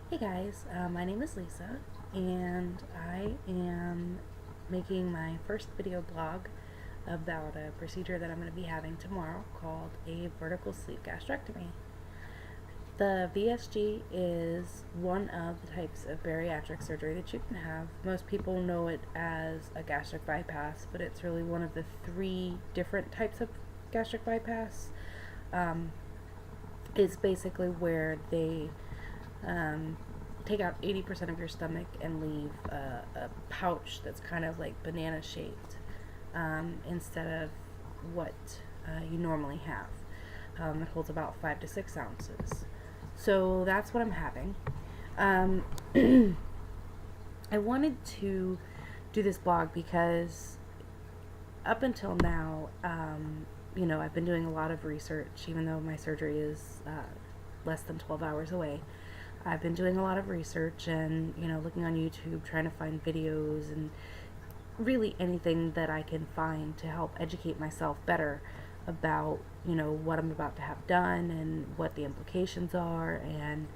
Hey guys, my name is Lisa, and I am making my first video blog about a procedure that I'm going to be having tomorrow called a vertical sleeve gastrectomy. The VSG is one of the types of bariatric surgery that you can have. Most people know it as a gastric bypass, but it's really one of the three different types of gastric bypass. Um, it's basically where they take out 80% of your stomach and leave a pouch that's kind of like banana shaped instead of what you normally have. It holds about 5 to 6 ounces. So that's what I'm having. Um, I wanted to do this blog because up until now, I've been doing a lot of research, even though my surgery is less than 12 hours away. I've been doing a lot of research and, looking on YouTube, trying to find videos and really anything that I can find to help educate myself better about, what I'm about to have done and what the implications are and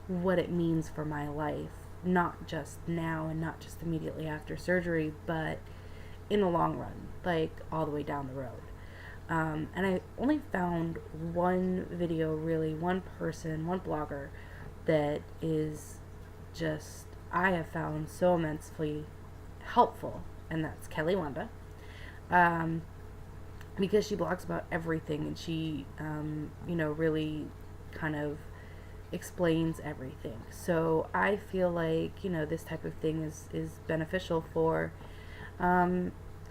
what it means for my life, not just now and not just immediately after surgery, but in the long run, like all the way down the road. And I only found one video, really, one person, one blogger that is just, I have found so immensely helpful, and that's Kelly Wanda. Because she blogs about everything and she, really kind of explains everything. So I feel like, this type of thing is beneficial for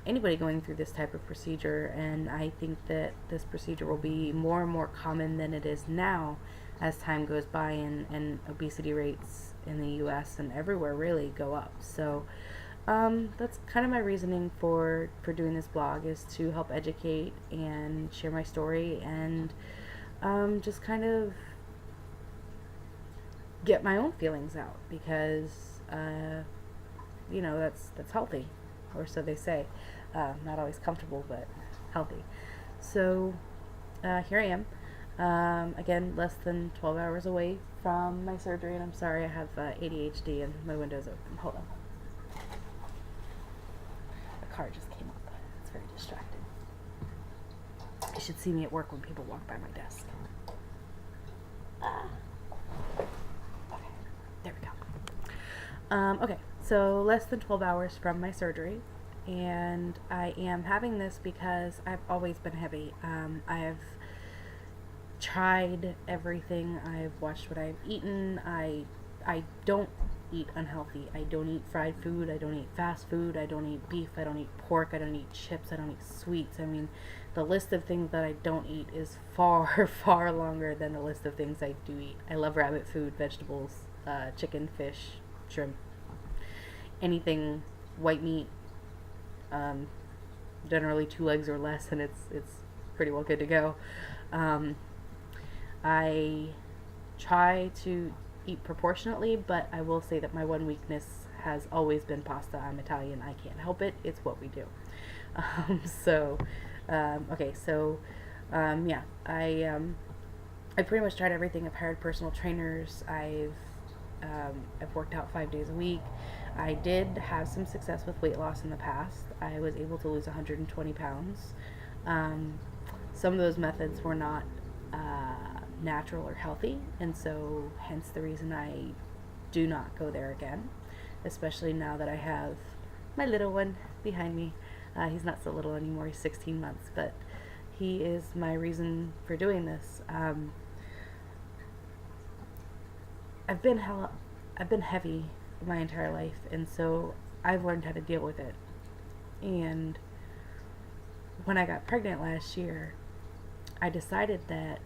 anybody going through this type of procedure, and I think that this procedure will be more and more common than it is now as time goes by and obesity rates in the US and everywhere really go up. So that's kind of my reasoning for doing this blog, is to help educate and share my story and just kind of get my own feelings out, because that's healthy, or so they say. Not always comfortable, but healthy. So here I am. Again, less than 12 hours away from my surgery, and I'm sorry, I have ADHD and my window's open. Hold on. A car just came up. It's very distracting. You should see me at work when people walk by my desk. Okay, there we go. Okay, so less than 12 hours from my surgery, and I am having this because I've always been heavy. I've tried everything. I've watched what I've eaten. I don't eat unhealthy. I don't eat fried food. I don't eat fast food. I don't eat beef. I don't eat pork. I don't eat chips. I don't eat sweets. I mean, the list of things that I don't eat is far, far longer than the list of things I do eat. I love rabbit food, vegetables, chicken, fish, shrimp, anything white meat, generally 2 legs or less, and it's pretty well good to go. I try to eat proportionately, but I will say that my one weakness has always been pasta. I'm Italian. I can't help it. It's what we do. I pretty much tried everything. I've hired personal trainers. I've worked out 5 days a week. I did have some success with weight loss in the past. I was able to lose 120 pounds. Some of those methods were not natural or healthy, and so hence the reason I do not go there again, especially now that I have my little one behind me. He's not so little anymore, he's 16 months, but he is my reason for doing this. I've been heavy my entire life, and so I've learned how to deal with it. And when I got pregnant last year, I decided that,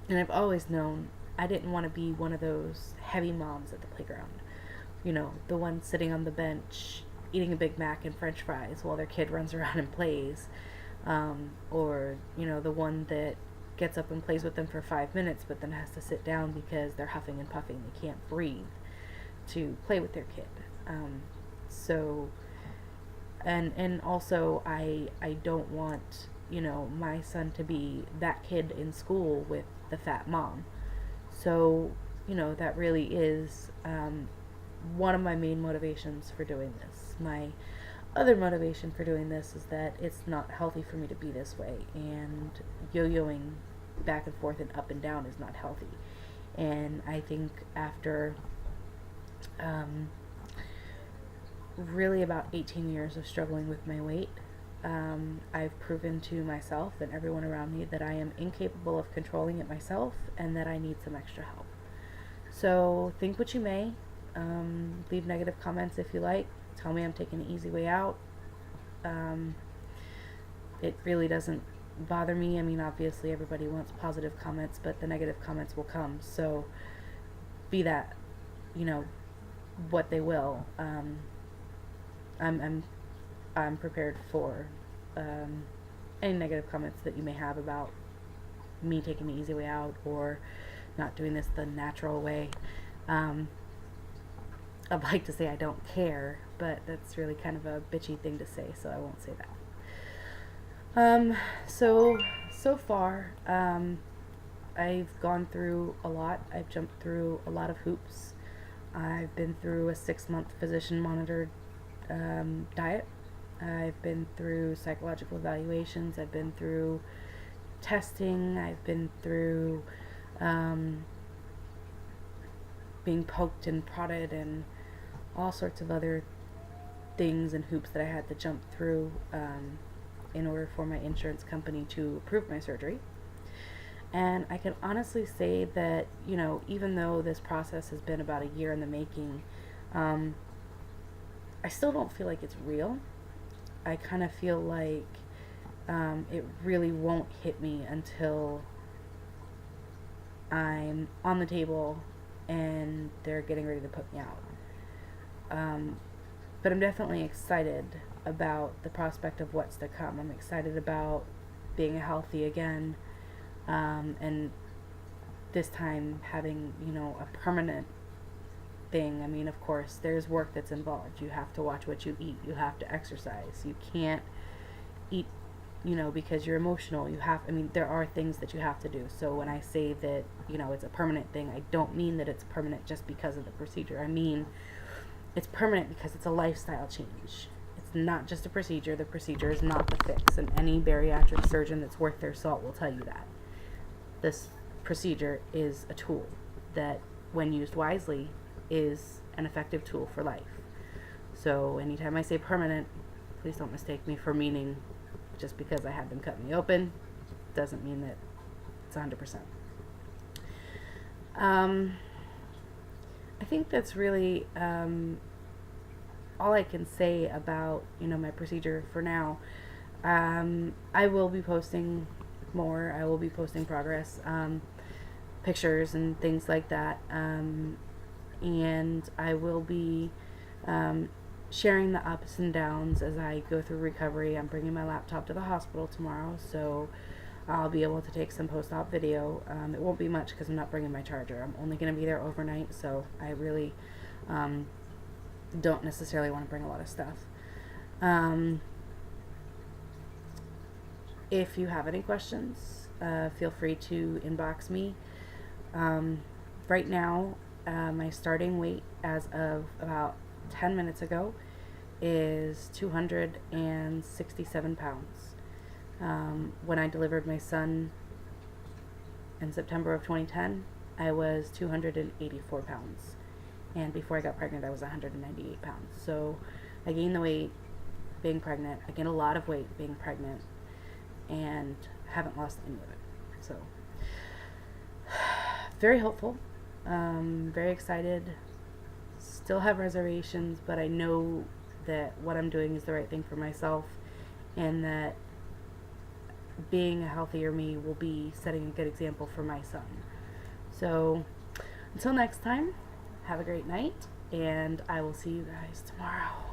and I've always known, I didn't want to be one of those heavy moms at the playground. The one sitting on the bench eating a Big Mac and French fries while their kid runs around and plays. Or, the one that gets up and plays with them for 5 minutes but then has to sit down because they're huffing and puffing. They can't breathe to play with their kid. And also I don't want, my son to be that kid in school with the fat mom. So that really is one of my main motivations for doing this. My other motivation for doing this is that it's not healthy for me to be this way, and yo-yoing back and forth and up and down is not healthy. And I think after really about 18 years of struggling with my weight, I've proven to myself and everyone around me that I am incapable of controlling it myself, and that I need some extra help. So think what you may. Leave negative comments if you like. Tell me I'm taking the easy way out. It really doesn't bother me. I mean, obviously everybody wants positive comments, but the negative comments will come. So be that, what they will. I'm prepared for any negative comments that you may have about me taking the easy way out or not doing this the natural way. I'd like to say I don't care, but that's really kind of a bitchy thing to say, so I won't say that. So far, I've gone through a lot. I've jumped through a lot of hoops. I've been through a 6-month physician-monitored diet. I've been through psychological evaluations. I've been through testing. I've been through being poked and prodded and all sorts of other things and hoops that I had to jump through in order for my insurance company to approve my surgery. And I can honestly say that, even though this process has been about a year in the making, I still don't feel like it's real. I kind of feel like it really won't hit me until I'm on the table and they're getting ready to put me out. But I'm definitely excited about the prospect of what's to come. I'm excited about being healthy again, and this time having, a permanent thing. I mean, of course, there's work that's involved. You have to watch what you eat. You have to exercise. You can't eat, because you're emotional. There are things that you have to do. So when I say that, it's a permanent thing, I don't mean that it's permanent just because of the procedure. I mean, it's permanent because it's a lifestyle change. It's not just a procedure. The procedure is not the fix. And any bariatric surgeon that's worth their salt will tell you that. This procedure is a tool that, when used wisely, is an effective tool for life. So anytime I say permanent, please don't mistake me for meaning just because I had them cut me open doesn't mean that it's 100%. I think that's really all I can say about my procedure for now. I will be posting more. I will be posting progress, pictures and things like that, and I will be sharing the ups and downs as I go through recovery. I'm bringing my laptop to the hospital tomorrow, so I'll be able to take some post-op video. It won't be much because I'm not bringing my charger. I'm only going to be there overnight, so I really don't necessarily want to bring a lot of stuff. If you have any questions, feel free to inbox me. Right now, my starting weight as of about 10 minutes ago is 267 pounds. When I delivered my son in September of 2010, I was 284 pounds. And before I got pregnant, I was 198 pounds. So I gained the weight being pregnant. I gained a lot of weight being pregnant, and haven't lost any of it. So very hopeful, very excited. Still have reservations, but I know that what I'm doing is the right thing for myself, and that being a healthier me will be setting a good example for my son. So until next time, have a great night, and I will see you guys tomorrow.